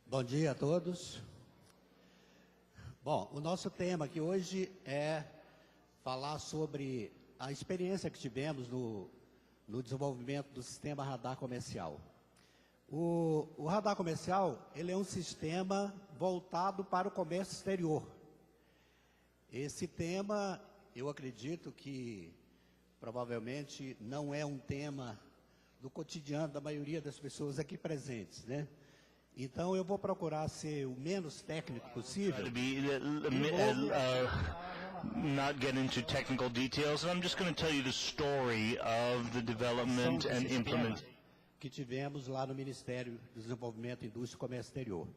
Bom dia a todos. Bom, o nosso tema aqui hoje é falar sobre a experiência que tivemos no desenvolvimento do sistema radar comercial. O radar comercial, ele é um sistema voltado para o comércio exterior. Esse tema, eu acredito que provavelmente não é um tema do cotidiano da maioria das pessoas aqui presentes, né? Então, eu vou procurar ser o menos técnico possível. Not get into technical details, and I'm just going to tell you the story of the development and implementation que tivemos lá no Ministério do Desenvolvimento, Indústria e Comércio Exterior.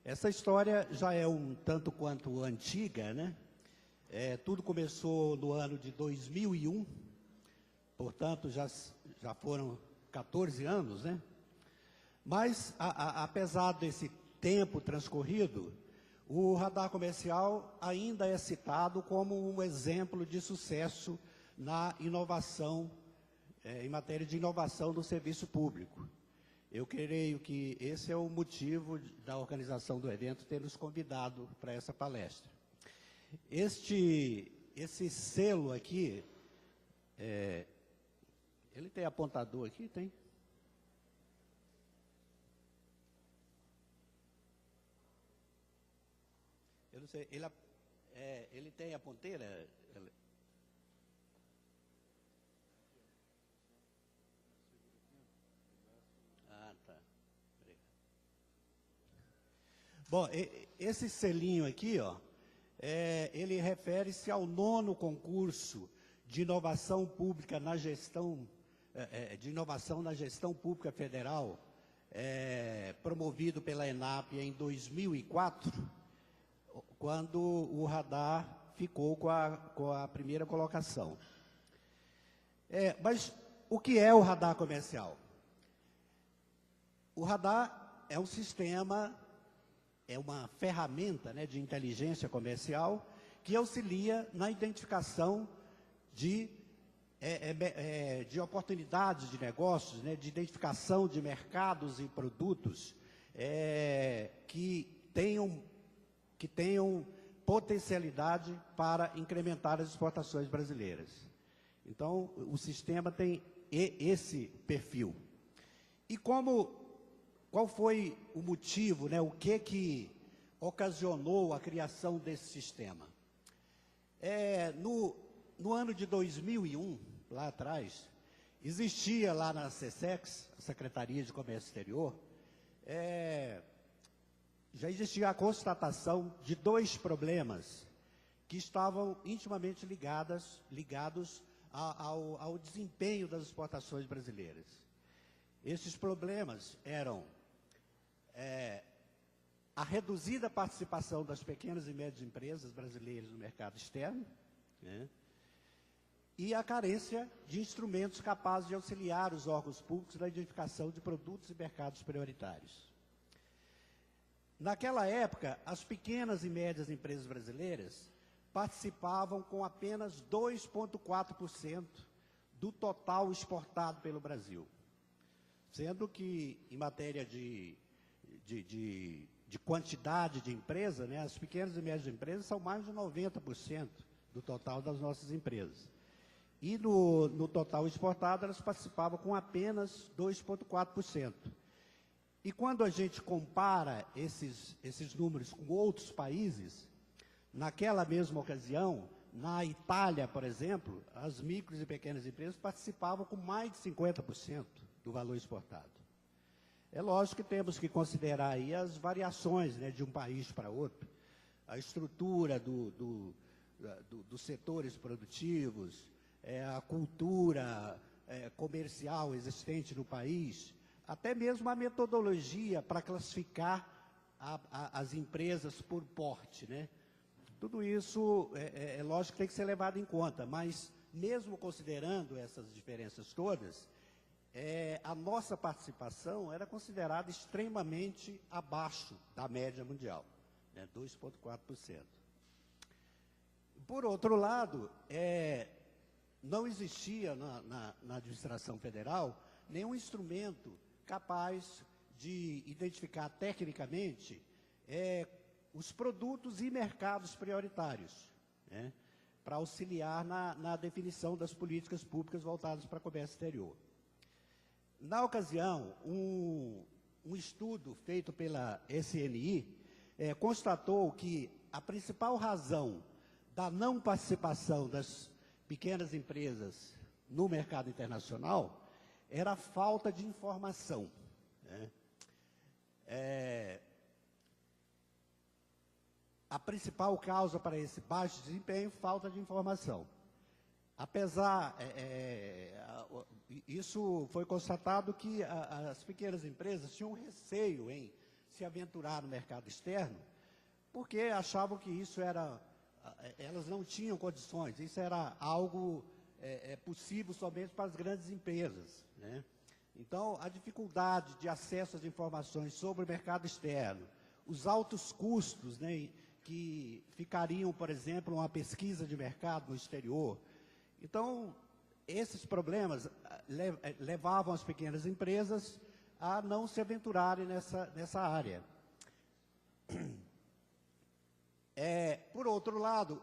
Essa história já é um tanto quanto antiga, né? Tudo começou no ano de 2001, portanto, já foram 14 anos, né? Mas, apesar desse tempo transcorrido, o radar comercial ainda é citado como um exemplo de sucesso na inovação, em matéria de inovação do serviço público. Eu creio que esse é o motivo da organização do evento ter nos convidado para essa palestra. Esse selo aqui, ele tem apontador aqui? Tem? Eu não sei, ele tem a ponteira? Ah, tá. Obrigado. Bom, esse selinho aqui, ó, ele refere-se ao 9º concurso de inovação pública na gestão, de inovação na gestão pública federal, promovido pela ENAP em 2004, quando o radar ficou com a primeira colocação. Mas o que é o radar comercial? O radar é um sistema, é uma ferramenta, né, de inteligência comercial que auxilia na identificação de oportunidades de negócios, né, de identificação de mercados e produtos que tenham potencialidade para incrementar as exportações brasileiras. Então, o sistema tem esse perfil. E qual foi o motivo, né, o que ocasionou a criação desse sistema? No ano de 2001, lá atrás, existia lá na SECEX, a Secretaria de Comércio Exterior, já existia a constatação de 2 problemas que estavam intimamente ligados ao desempenho das exportações brasileiras. Esses problemas eram a reduzida participação das pequenas e médias empresas brasileiras no mercado externo, né, e a carência de instrumentos capazes de auxiliar os órgãos públicos na identificação de produtos e mercados prioritários. Naquela época, as pequenas e médias empresas brasileiras participavam com apenas 2,4% do total exportado pelo Brasil. Sendo que, em matéria de quantidade de empresa, né, as pequenas e médias empresas são mais de 90% do total das nossas empresas. E no total exportado, elas participavam com apenas 2,4%. E quando a gente compara esses números com outros países, naquela mesma ocasião, na Itália, por exemplo, as micros e pequenas empresas participavam com mais de 50% do valor exportado. É lógico que temos que considerar aí as variações, né, de um país para outro, a estrutura dos setores produtivos, a cultura comercial existente no país, até mesmo a metodologia para classificar as empresas por porte, né? Tudo isso, lógico que tem que ser levado em conta, mas mesmo considerando essas diferenças todas, a nossa participação era considerada extremamente abaixo da média mundial, né? 2,4%. Por outro lado, não existia na administração federal nenhum instrumento capaz de identificar tecnicamente os produtos e mercados prioritários, né, para auxiliar na definição das políticas públicas voltadas para o comércio exterior. Na ocasião, um estudo feito pela SNI constatou que a principal razão da não participação das pequenas empresas no mercado internacional era a falta de informação, né? A principal causa para esse baixo desempenho, falta de informação. Apesar, isso foi constatado que as pequenas empresas tinham receio em se aventurar no mercado externo, porque achavam que isso era, elas não tinham condições, isso era algo possível somente para as grandes empresas, né? Então, a dificuldade de acesso às informações sobre o mercado externo, os altos custos, né, que ficariam, por exemplo, uma pesquisa de mercado no exterior. Então, esses problemas levavam as pequenas empresas a não se aventurarem nessa área. Por outro lado,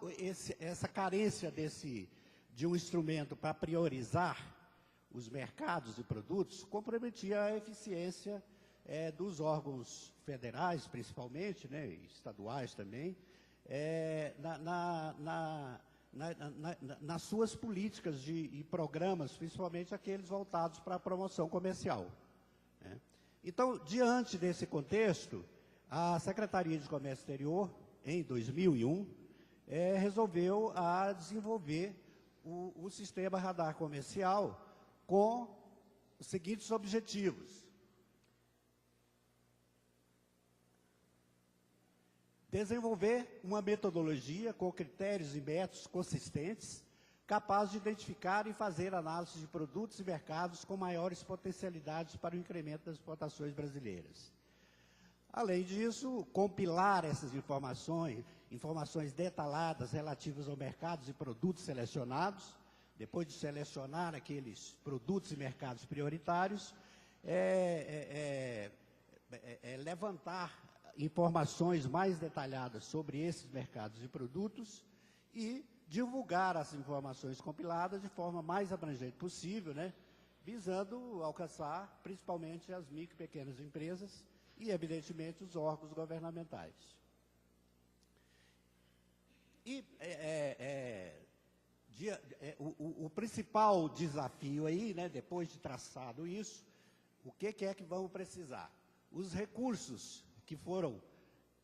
essa carência de um instrumento para priorizar os mercados e produtos comprometia a eficiência dos órgãos federais, principalmente, né, e estaduais também, nas suas políticas e programas, principalmente aqueles voltados para a promoção comercial, né. Então, diante desse contexto, a Secretaria de Comércio Exterior, em 2001, resolveu desenvolver o sistema radar comercial com os seguintes objetivos: desenvolver uma metodologia com critérios e métodos consistentes, capazes de identificar e fazer análise de produtos e mercados com maiores potencialidades para o incremento das exportações brasileiras. Além disso, compilar essas informações detalhadas relativas aos mercados e produtos selecionados, depois de selecionar aqueles produtos e mercados prioritários, levantar informações mais detalhadas sobre esses mercados e produtos e divulgar as informações compiladas de forma mais abrangente possível, né, visando alcançar principalmente as micro e pequenas empresas e, evidentemente, os órgãos governamentais. E o principal desafio aí, né, depois de traçado isso, o que é que vamos precisar? Os recursos que foram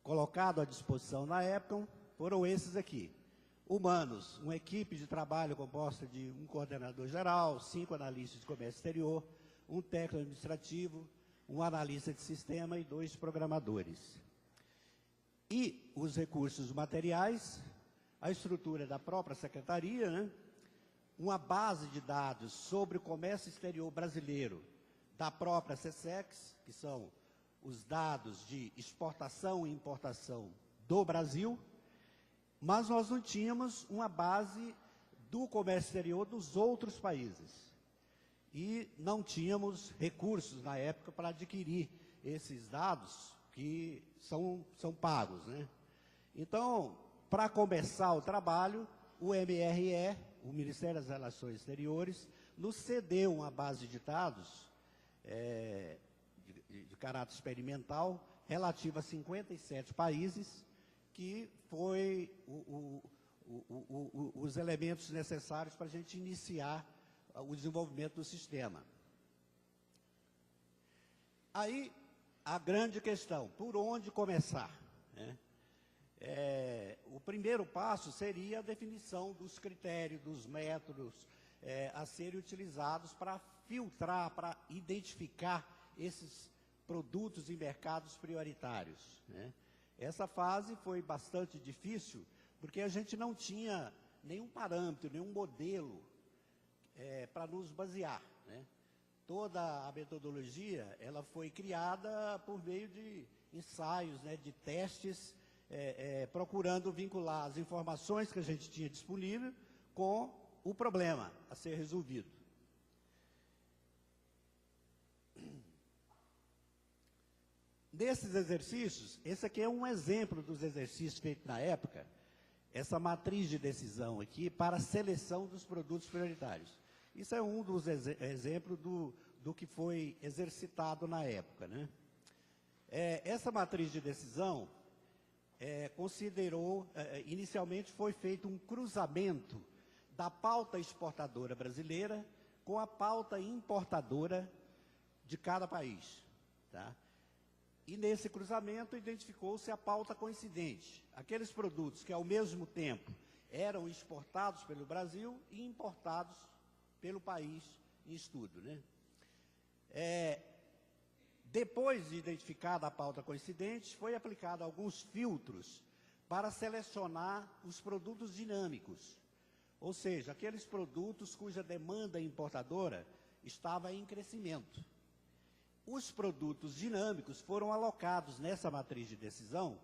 colocados à disposição na época foram esses aqui. Humanos, uma equipe de trabalho composta de um coordenador geral, 5 analistas de comércio exterior, um técnico administrativo, um analista de sistema e 2 programadores. E os recursos materiais, a estrutura da própria secretaria, né, uma base de dados sobre o comércio exterior brasileiro da própria SESEX, que são os dados de exportação e importação do Brasil, mas nós não tínhamos uma base do comércio exterior dos outros países. E não tínhamos recursos na época para adquirir esses dados que são pagos, né? Então, para começar o trabalho, o MRE, o Ministério das Relações Exteriores, nos cedeu uma base de dados de caráter experimental relativa a 57 países, que foi os elementos necessários para a gente iniciar o desenvolvimento do sistema. Aí, a grande questão, por onde começar, né? O primeiro passo seria a definição dos critérios, dos métodos a serem utilizados para filtrar, para identificar esses produtos e mercados prioritários, né? Essa fase foi bastante difícil, porque a gente não tinha nenhum parâmetro, nenhum modelo para nos basear, né? Toda a metodologia ela foi criada por meio de ensaios, né, de testes, procurando vincular as informações que a gente tinha disponível com o problema a ser resolvido. nesses exercícios, esse aqui é um exemplo dos exercícios feitos na época, essa matriz de decisão aqui para a seleção dos produtos prioritários. Isso é um dos exemplos do que foi exercitado na época, né? Essa matriz de decisão inicialmente foi feito um cruzamento da pauta exportadora brasileira com a pauta importadora de cada país, tá? E nesse cruzamento identificou-se a pauta coincidente, aqueles produtos que ao mesmo tempo eram exportados pelo Brasil e importados pelo país em estudo, né? Depois de identificada a pauta coincidente, foi aplicado alguns filtros para selecionar os produtos dinâmicos, ou seja, aqueles produtos cuja demanda importadora estava em crescimento. Os produtos dinâmicos foram alocados nessa matriz de decisão,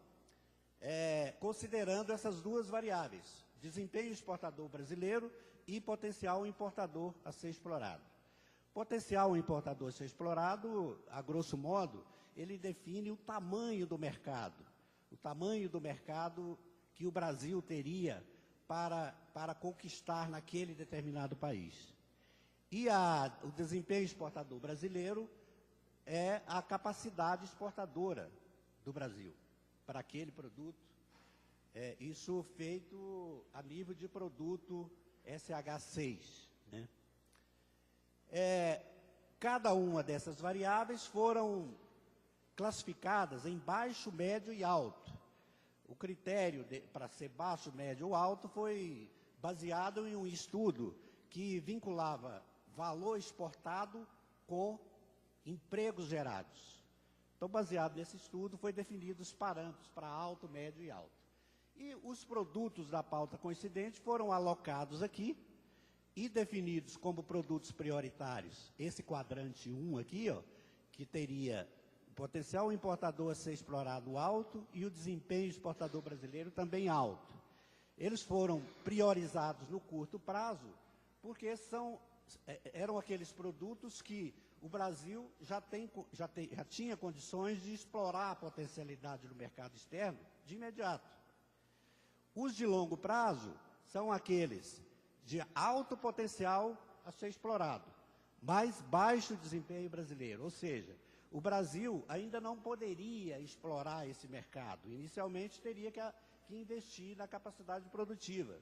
considerando essas duas variáveis, desempenho exportador brasileiro e potencial importador a ser explorado. Potencial importador a ser explorado, a grosso modo, ele define o tamanho do mercado que o Brasil teria para conquistar naquele determinado país. E o desempenho exportador brasileiro é a capacidade exportadora do Brasil para aquele produto, isso feito a nível de produto SH6, né? Cada uma dessas variáveis foram classificadas em baixo, médio e alto. O critério para ser baixo, médio ou alto foi baseado em um estudo que vinculava valor exportado com empregos gerados. Então, baseado nesse estudo, foi definido os parâmetros para alto, médio e alto. E os produtos da pauta coincidente foram alocados aqui e definidos como produtos prioritários. Esse quadrante 1 aqui, ó, que teria o potencial importador a ser explorado alto e o desempenho exportador brasileiro também alto. Eles foram priorizados no curto prazo porque eram aqueles produtos que o Brasil já tinha condições de explorar a potencialidade do mercado externo de imediato. Os de longo prazo são aqueles de alto potencial a ser explorado, mas baixo desempenho brasileiro, ou seja, o Brasil ainda não poderia explorar esse mercado. Inicialmente teria que investir na capacidade produtiva.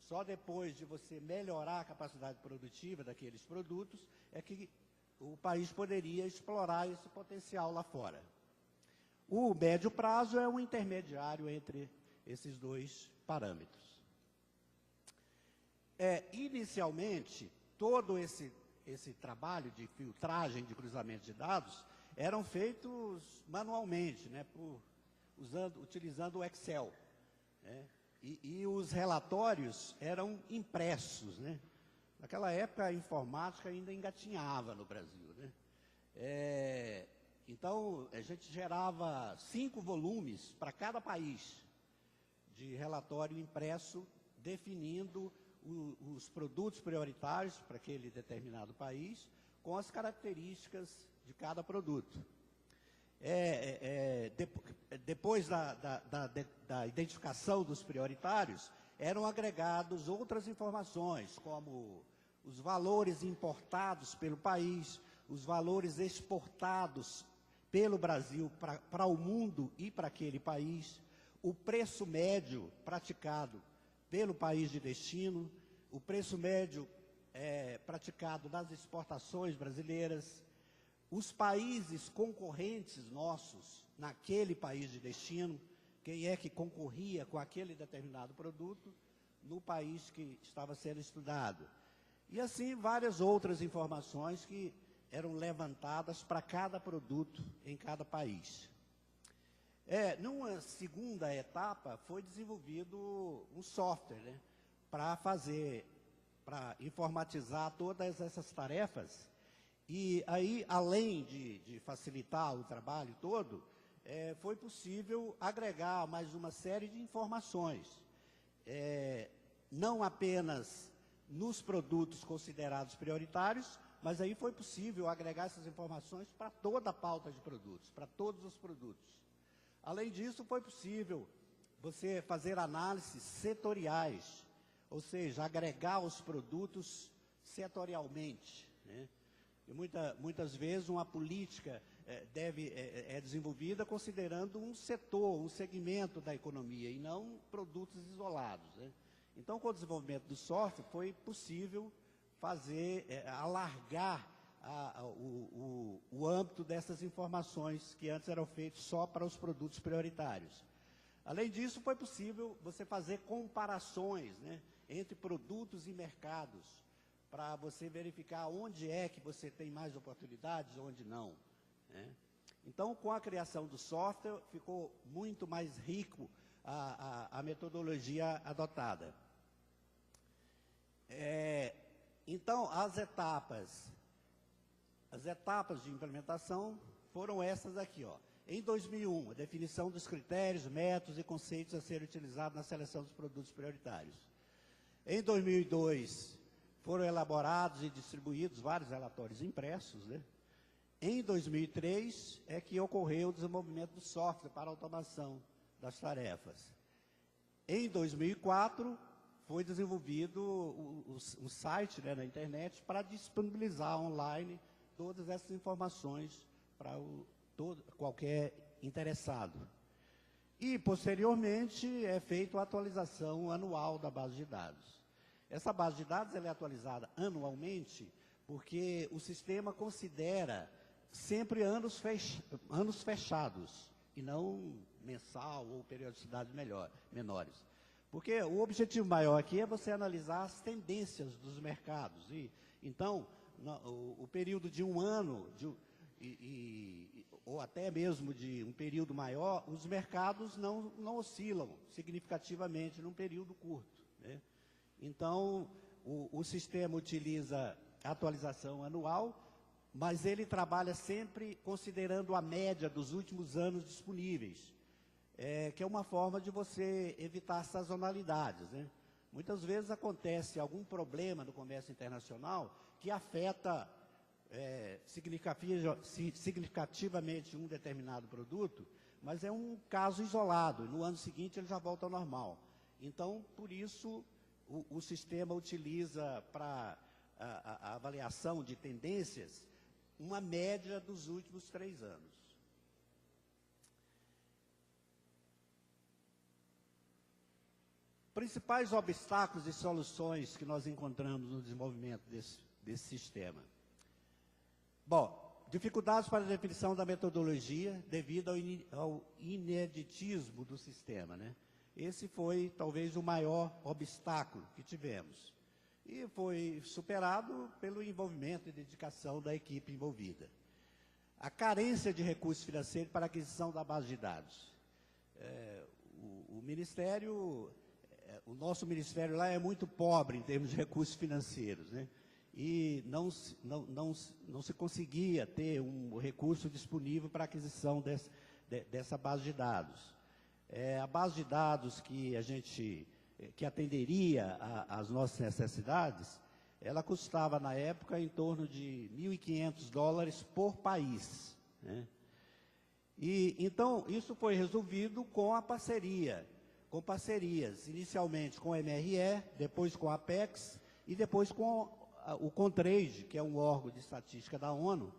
Só depois de você melhorar a capacidade produtiva daqueles produtos é que o país poderia explorar esse potencial lá fora. O médio prazo é um intermediário entre esses dois parâmetros. Inicialmente, todo esse trabalho de filtragem de cruzamento de dados eram feitos manualmente, né, utilizando o Excel, né, e os relatórios eram impressos, né. Naquela época, a informática ainda engatinhava no Brasil, né. Então, a gente gerava 5 volumes para cada país de relatório impresso, definindo os produtos prioritários para aquele determinado país, com as características de cada produto. Depois da identificação dos prioritários, eram agregados outras informações, como os valores importados pelo país, os valores exportados pelo Brasil para o mundo e para aquele país, o preço médio praticado pelo país de destino, o preço médio praticado nas exportações brasileiras, os países concorrentes nossos naquele país de destino, quem é que concorria com aquele determinado produto no país que estava sendo estudado. E assim várias outras informações que eram levantadas para cada produto em cada país. Numa segunda etapa, foi desenvolvido um software, né, para informatizar todas essas tarefas. E aí, além de facilitar o trabalho todo, foi possível agregar mais uma série de informações, não apenas nos produtos considerados prioritários, mas aí foi possível agregar essas informações para toda a pauta de produtos, para todos os produtos. Além disso, foi possível você fazer análises setoriais, ou seja, agregar os produtos setorialmente, né? E muitas vezes uma política é desenvolvida considerando um setor, um segmento da economia, e não produtos isolados, né? Então, com o desenvolvimento do software, foi possível alargar o âmbito dessas informações que antes eram feitas só para os produtos prioritários. Além disso, foi possível você fazer comparações, né, entre produtos e mercados, para você verificar onde é que você tem mais oportunidades, onde não, né? Então, com a criação do software, ficou muito mais rico a metodologia adotada. Então, as etapas de implementação foram essas aqui, ó. Em 2001, a definição dos critérios, métodos e conceitos a serem utilizados na seleção dos produtos prioritários. Em 2002, foram elaborados e distribuídos vários relatórios impressos, né? Em 2003, é que ocorreu o desenvolvimento do software para automação das tarefas. Em 2004, foi desenvolvido um site, né, na internet para disponibilizar online todas essas informações para qualquer interessado. E, posteriormente, é feita a atualização anual da base de dados. Essa base de dados ela é atualizada anualmente porque o sistema considera sempre anos fechados, e não mensal ou periodicidades menores. Porque o objetivo maior aqui é você analisar as tendências dos mercados. Então, o período de um ano, ou até mesmo de um período maior, os mercados não oscilam significativamente num período curto, né? Então, o sistema utiliza a atualização anual, mas ele trabalha sempre considerando a média dos últimos anos disponíveis, que é uma forma de você evitar sazonalidades, né? Muitas vezes acontece algum problema no comércio internacional que afeta significativamente um determinado produto, mas é um caso isolado, e no ano seguinte ele já volta ao normal. Então, por isso, o sistema utiliza para a avaliação de tendências uma média dos últimos 3 anos. Principais obstáculos e soluções que nós encontramos no desenvolvimento desse sistema. Bom, dificuldades para a definição da metodologia devido ao ineditismo do sistema, né? Esse foi, talvez, o maior obstáculo que tivemos. E foi superado pelo envolvimento e dedicação da equipe envolvida. A carência de recursos financeiros para a aquisição da base de dados. O nosso ministério lá é muito pobre em termos de recursos financeiros, né? E não se conseguia ter um recurso disponível para a aquisição dessa base de dados. A base de dados que atenderia às nossas necessidades, ela custava na época em torno de $1.500 por país, né? E então isso foi resolvido com parcerias, inicialmente com a MRE, depois com a Apex e depois com o CONTRADE, que é um órgão de estatística da ONU,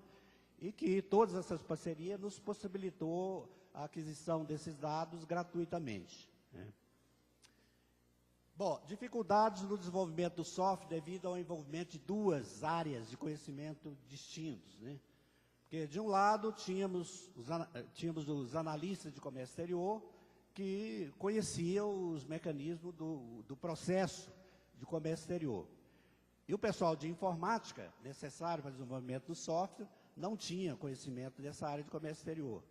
e que todas essas parcerias nos possibilitou a aquisição desses dados gratuitamente, né? Bom, dificuldades no desenvolvimento do software devido ao envolvimento de 2 áreas de conhecimento distintos, né? Porque, de um lado, tínhamos os analistas de comércio exterior, que conheciam os mecanismos do processo de comércio exterior. E o pessoal de informática, necessário para o desenvolvimento do software, não tinha conhecimento dessa área de comércio exterior.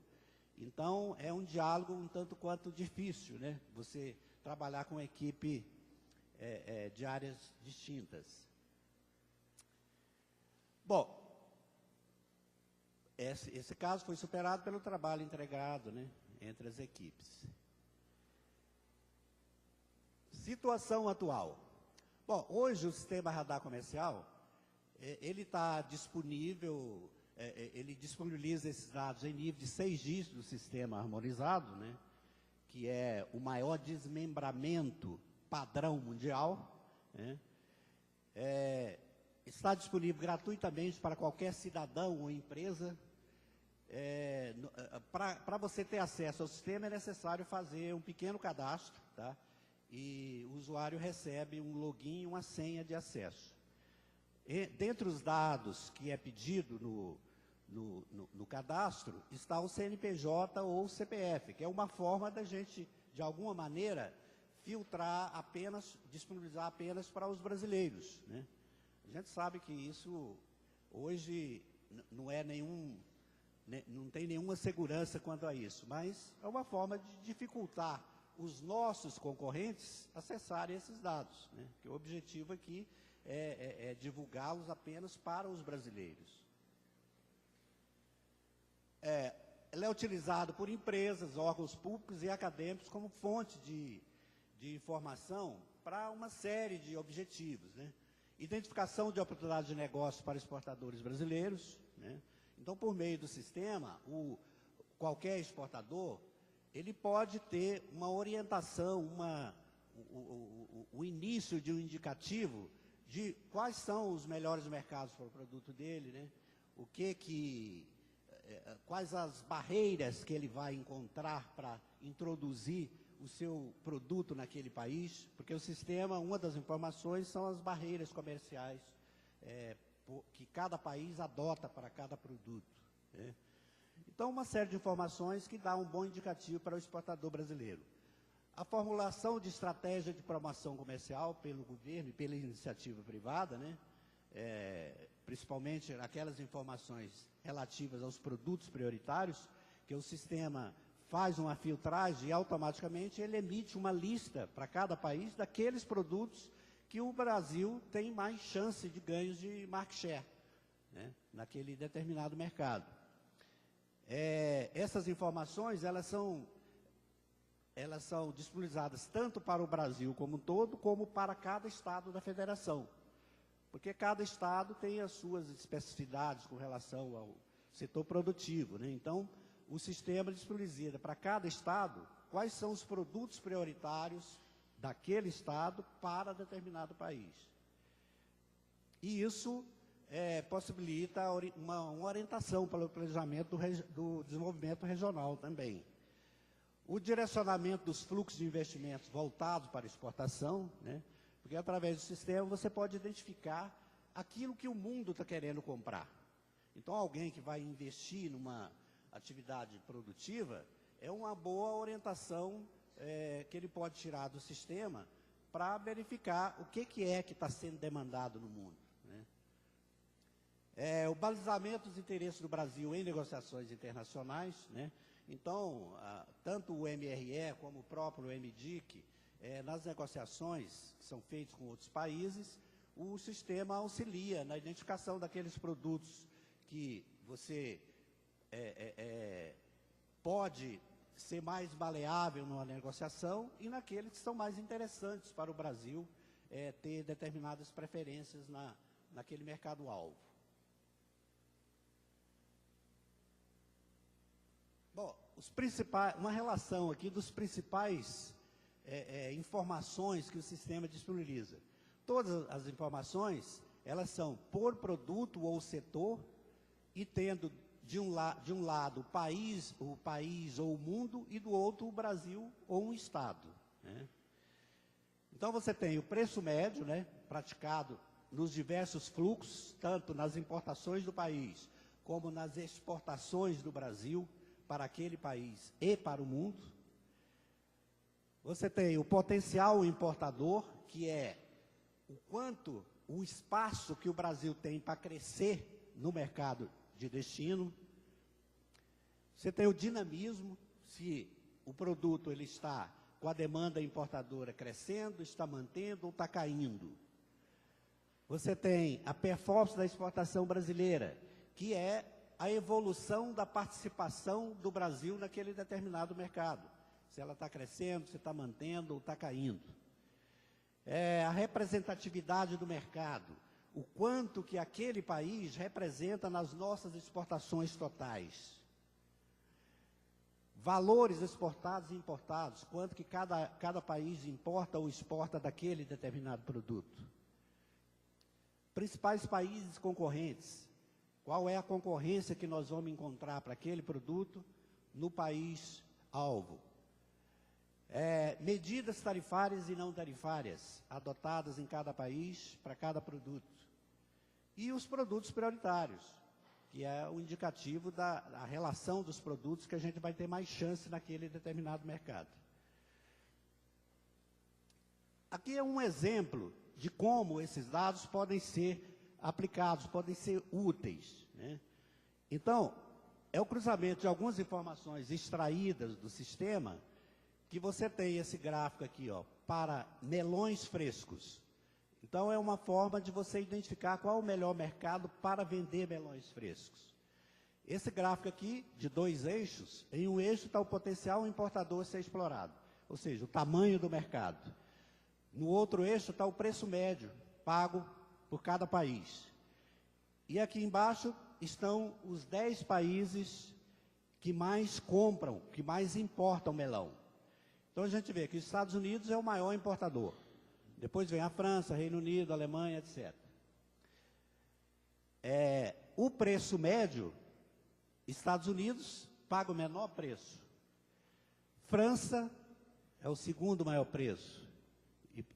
Então, é um diálogo um tanto quanto difícil, né? Você trabalhar com uma equipe de áreas distintas. Bom, esse caso foi superado pelo trabalho integrado, né, entre as equipes. Situação atual. Bom, hoje o sistema radar comercial, ele está disponível, ele disponibiliza esses dados em nível de 6 dígitos do sistema harmonizado, né, que é o maior desmembramento padrão mundial, né. Está disponível gratuitamente para qualquer cidadão ou empresa. Para você ter acesso ao sistema é necessário fazer um pequeno cadastro, tá? E o usuário recebe um login e uma senha de acesso. Dentre os dados que é pedido no cadastro, está o CNPJ ou o CPF, que é uma forma da gente, de alguma maneira, filtrar apenas, disponibilizar apenas para os brasileiros, né? A gente sabe que isso, hoje, não tem nenhuma segurança quanto a isso, mas é uma forma de dificultar os nossos concorrentes acessarem esses dados, né? Que o objetivo aqui é divulgá-los apenas para os brasileiros. Ele é utilizado por empresas, órgãos públicos e acadêmicos como fonte de informação para uma série de objetivos, né? Identificação de oportunidades de negócio para exportadores brasileiros, né? Então, por meio do sistema, qualquer exportador, ele pode ter uma orientação, o início de um indicativo de quais são os melhores mercados para o produto dele, né? Quais as barreiras que ele vai encontrar para introduzir o seu produto naquele país, porque o sistema, uma das informações são as barreiras comerciais que cada país adota para cada produto, né? Então, uma série de informações que dá um bom indicativo para o exportador brasileiro. A formulação de estratégia de promoção comercial pelo governo e pela iniciativa privada, né? Principalmente aquelas informações relativas aos produtos prioritários, que o sistema faz uma filtragem e automaticamente ele emite uma lista para cada país daqueles produtos que o Brasil tem mais chance de ganhos de market share, né, naquele determinado mercado. Essas informações, elas são disponibilizadas tanto para o Brasil como um todo, como para cada estado da federação. Porque cada estado tem as suas especificidades com relação ao setor produtivo, né? Então, o sistema disponibiliza para cada estado quais são os produtos prioritários daquele estado para determinado país. E isso possibilita uma orientação para o planejamento do desenvolvimento regional também. O direcionamento dos fluxos de investimentos voltados para exportação, né? Porque através do sistema você pode identificar aquilo que o mundo está querendo comprar. Então, alguém que vai investir numa atividade produtiva, é uma boa orientação que ele pode tirar do sistema para verificar o que está sendo demandado no mundo, né? O balizamento dos interesses do Brasil em negociações internacionais, né? Então, tanto o MRE como o próprio MDIC, nas negociações que são feitas com outros países, o sistema auxilia na identificação daqueles produtos que você pode ser mais maleável numa negociação e naqueles que são mais interessantes para o Brasil ter determinadas preferências naquele mercado-alvo. Bom, uma relação aqui dos principais informações que o sistema disponibiliza. Todas as informações, elas são por produto ou setor e tendo de um lado o país ou o mundo e do outro o Brasil ou um estado, né? Então você tem o preço médio, né, praticado nos diversos fluxos, tanto nas importações do país como nas exportações do Brasil para aquele país e para o mundo. Você tem o potencial importador, que é o espaço que o Brasil tem para crescer no mercado de destino. Você tem o dinamismo, se o produto ele está com a demanda importadora crescendo, está mantendo ou está caindo. Você tem a performance da exportação brasileira, que é a evolução da participação do Brasil naquele determinado mercado. Se ela está crescendo, se está mantendo ou está caindo. A representatividade do mercado, o quanto que aquele país representa nas nossas exportações totais. Valores exportados e importados, quanto que cada país importa ou exporta daquele determinado produto. Principais países concorrentes, qual é a concorrência que nós vamos encontrar para aquele produto no país-alvo. Medidas tarifárias e não tarifárias, adotadas em cada país, para cada produto. E os produtos prioritários, que é o indicativo da relação dos produtos que a gente vai ter mais chance naquele determinado mercado. Aqui é um exemplo de como esses dados podem ser aplicados, podem ser úteis, né? Então, é o cruzamento de algumas informações extraídas do sistema, que você tem esse gráfico aqui, ó, para melões frescos. Então, é uma forma de você identificar qual é o melhor mercado para vender melões frescos. Esse gráfico aqui, de 2 eixos, em um eixo está o potencial importador a ser explorado, ou seja, o tamanho do mercado. No outro eixo está o preço médio, pago por cada país. E aqui embaixo estão os 10 países que mais compram, que mais importam melão. Então, a gente vê que os Estados Unidos é o maior importador. Depois vem a França, Reino Unido, Alemanha, etc. O preço médio, Estados Unidos paga o menor preço. França é o segundo maior preço.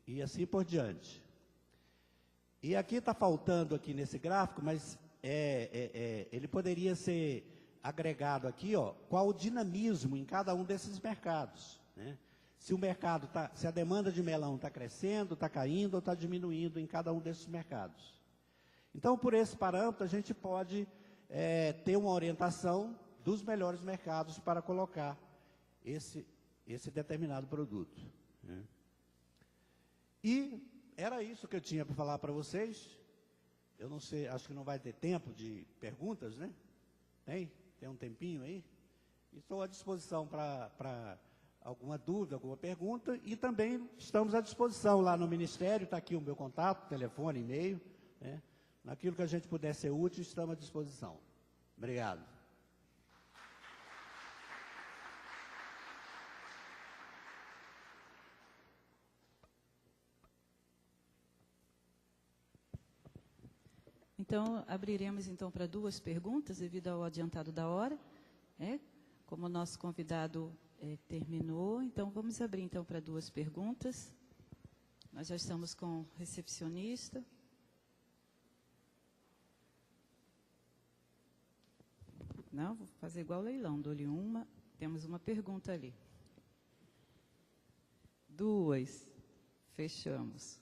E assim por diante. E aqui está faltando aqui nesse gráfico, mas ele poderia ser agregado aqui, ó, qual o dinamismo em cada um desses mercados, né? Se o mercado se a demanda de melão está crescendo, está caindo ou está diminuindo em cada um desses mercados. Então, por esse parâmetro, a gente pode ter uma orientação dos melhores mercados para colocar esse determinado produto, né? E era isso que eu tinha para falar para vocês. Eu não sei, acho que não vai ter tempo de perguntas, né? Tem um tempinho aí? Estou à disposição para alguma dúvida, alguma pergunta, e também estamos à disposição lá no Ministério, está aqui o meu contato, telefone, e-mail, né? Naquilo que a gente puder ser útil, estamos à disposição. Obrigado. Então, abriremos então para 2 perguntas, devido ao adiantado da hora. Como o nosso convidado terminou, então vamos abrir então para 2 perguntas. Nós já estamos com o recepcionista. Não, vou fazer igual leilão, dou-lhe uma. Temos uma pergunta ali. 2. Fechamos.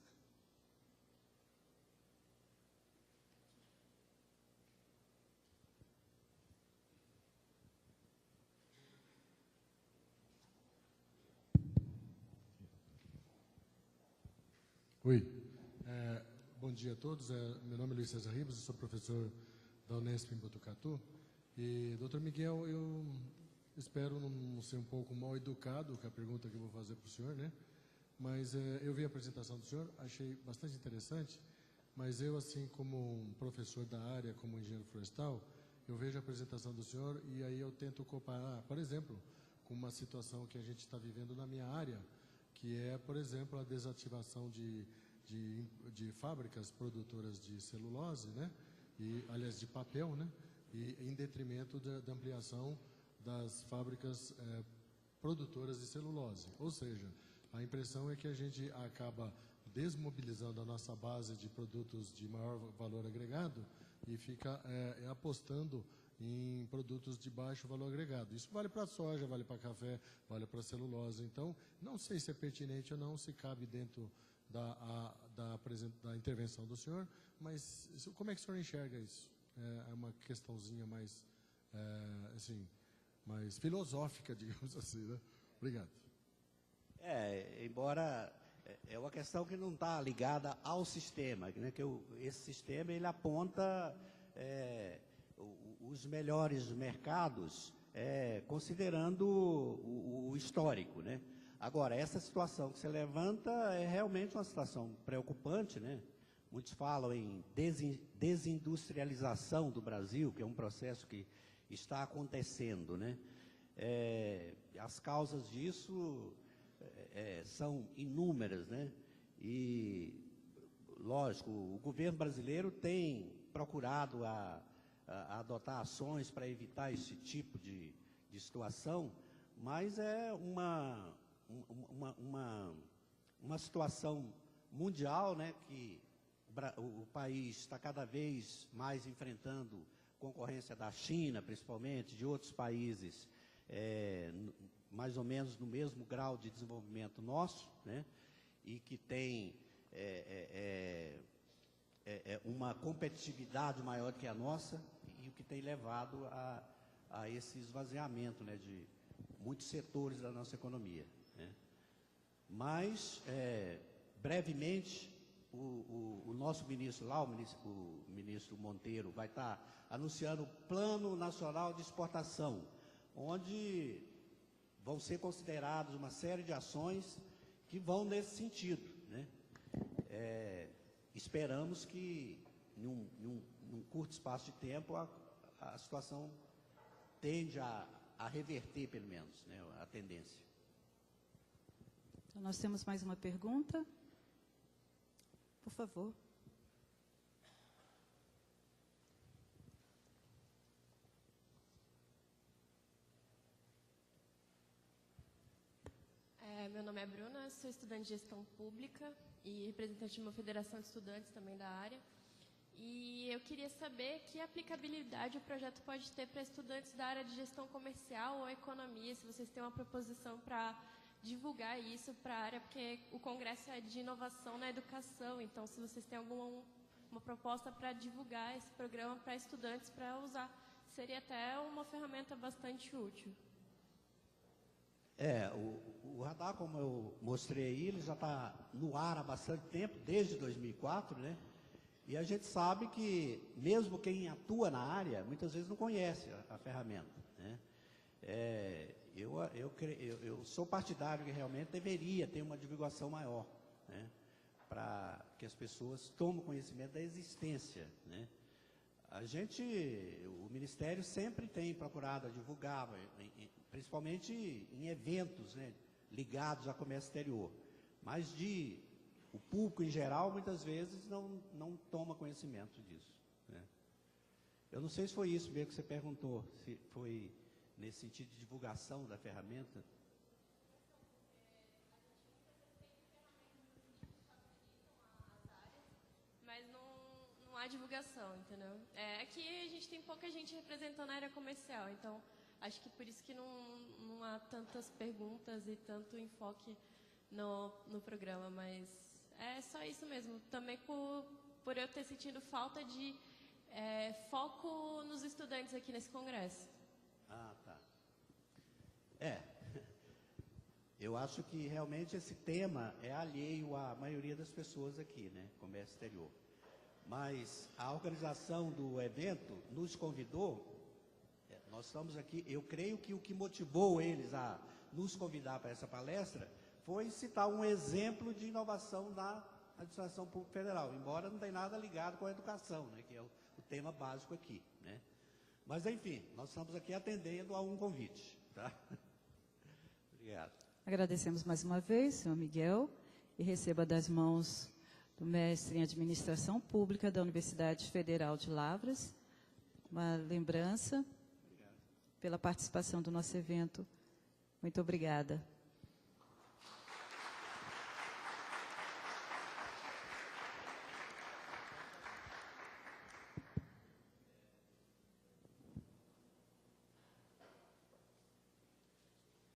Oi, bom dia a todos. Meu nome é Luiz César Ribas, eu sou professor da Unesp em Botucatu. E, doutor Miguel, eu espero não ser um pouco mal educado com a pergunta que eu vou fazer para o senhor, né? Mas eu vi a apresentação do senhor, achei bastante interessante, mas eu, assim como um professor da área, como engenheiro florestal, eu vejo a apresentação do senhor e aí eu tento comparar, por exemplo, com uma situação que a gente está vivendo na minha área, que é, por exemplo, a desativação de fábricas produtoras de celulose, né? E, aliás, de papel, né? E em detrimento da ampliação das fábricas produtoras de celulose. Ou seja, a impressão é que a gente acaba desmobilizando a nossa base de produtos de maior valor agregado e fica apostando em produtos de baixo valor agregado. Isso vale para soja, vale para café, vale para celulose. Então, não sei se é pertinente ou não, se cabe dentro da intervenção do senhor, mas como é que o senhor enxerga isso? É uma questãozinha mais, assim, mais filosófica, digamos assim, né? Obrigado. Embora é uma questão que não está ligada ao sistema, né? Esse sistema ele aponta os melhores mercados, considerando o histórico, né? Agora, essa situação que você levanta é realmente uma situação preocupante, né? muitos falam em desindustrialização do Brasil, que é um processo que está acontecendo, né? As causas disso são inúmeras, né? E, lógico, o governo brasileiro tem procurado a adotar ações para evitar esse tipo de situação, mas é uma situação mundial, né, que o país está cada vez mais enfrentando concorrência da China, principalmente, de outros países, mais ou menos no mesmo grau de desenvolvimento nosso, né, e que tem uma competitividade maior que a nossa, e o que tem levado a esse esvaziamento, né, de muitos setores da nossa economia, né. Mas, brevemente, o nosso ministro lá, o ministro Monteiro, vai estar anunciando o Plano Nacional de Exportação, onde vão ser consideradas uma série de ações que vão nesse sentido, né? Esperamos que, num curto espaço de tempo, a situação tende a reverter, pelo menos, né, a tendência. Então, nós temos mais uma pergunta. Por favor. Meu nome é Bruna, sou estudante de gestão pública e representante de uma federação de estudantes também da área. E eu queria saber que aplicabilidade o projeto pode ter para estudantes da área de gestão comercial ou economia, se vocês têm uma proposição para divulgar isso para a área, porque o Congresso é de inovação na educação, então se vocês têm uma proposta para divulgar esse programa para estudantes para usar, seria até uma ferramenta bastante útil. O radar, como eu mostrei aí, ele já está no ar há bastante tempo, desde 2004, né? E a gente sabe que, mesmo quem atua na área, muitas vezes não conhece a ferramenta, né? Eu sou partidário que realmente deveria ter uma divulgação maior, né, para que as pessoas tomem conhecimento da existência, né? O Ministério sempre tem procurado divulgar, principalmente em eventos, né, ligados ao comércio exterior, mas o público em geral muitas vezes não toma conhecimento disso, né? Eu não sei se foi isso mesmo que você perguntou, se foi nesse sentido de divulgação da ferramenta. Mas não há divulgação, entendeu? Aqui a gente tem pouca gente representando a área comercial, então acho que por isso que não há tantas perguntas e tanto enfoque no programa, mas é só isso mesmo. Também por eu ter sentido falta de foco nos estudantes aqui nesse congresso. Ah, tá. Eu acho que realmente esse tema é alheio à maioria das pessoas aqui, né, comércio exterior. Mas a organização do evento nos convidou, nós estamos aqui, eu creio que o que motivou eles a nos convidar para essa palestra foi citar um exemplo de inovação na administração pública federal, embora não tenha nada ligado com a educação, né, que é o tema básico aqui, né? Mas, enfim, nós estamos aqui atendendo a um convite, tá? Obrigado. Agradecemos mais uma vez, senhor Miguel, e receba das mãos do mestre em Administração Pública da Universidade Federal de Lavras uma lembrança pela participação do nosso evento. Muito obrigada.